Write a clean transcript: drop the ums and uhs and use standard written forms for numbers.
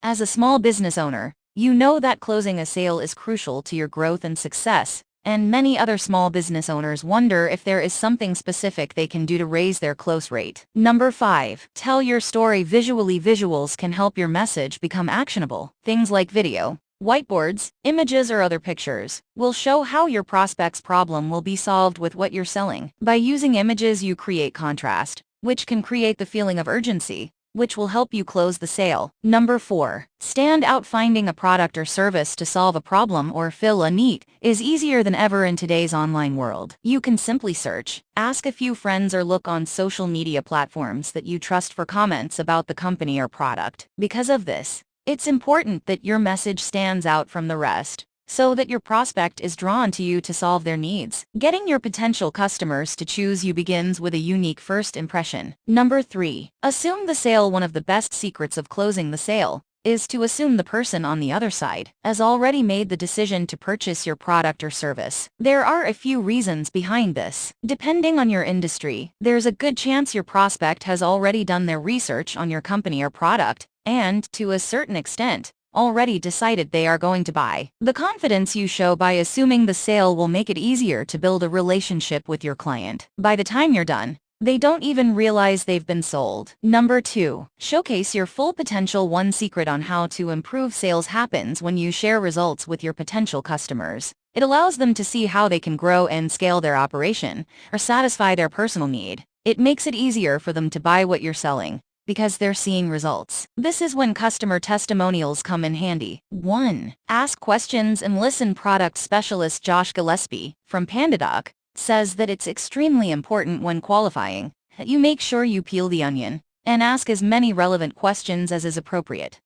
As a small business owner, you know that closing a sale is crucial to your growth and success, and many other small business owners wonder if there is something specific they can do to raise their close rate. Number 5. Tell your story visually. Visuals can help your message become actionable. Things like video, whiteboards, images, or other pictures will show how your prospect's problem will be solved with what you're selling. By using images, you create contrast, which can create the feeling of urgency, which will help you close the sale. Number 4. Stand out. Finding a product or service to solve a problem or fill a need is easier than ever in today's online world. You can simply search, ask a few friends, or look on social media platforms that you trust for comments about the company or product. Because of this, it's important that your message stands out from the rest, so that your prospect is drawn to you to solve their needs. Getting your potential customers to choose you begins with a unique first impression. Number 3. Assume the sale. One of the best secrets of closing the sale is to assume the person on the other side has already made the decision to purchase your product or service. There are a few reasons behind this. Depending on your industry, there's a good chance your prospect has already done their research on your company or product, and, to a certain extent, already decided they are going to buy. The confidence you show by assuming the sale will make it easier to build a relationship with your client. By the time you're done, they don't even realize they've been sold. Number 2. Showcase your full potential. One secret on how to improve sales happens when you share results with your potential customers. It allows them to see how they can grow and scale their operation, or satisfy their personal need. It makes it easier for them to buy what you're selling, because they're seeing results. This is when customer testimonials come in handy. 1. Ask questions and listen. Product specialist Josh Gillespie from PandaDoc says that it's extremely important when qualifying that you make sure you peel the onion and ask as many relevant questions as is appropriate.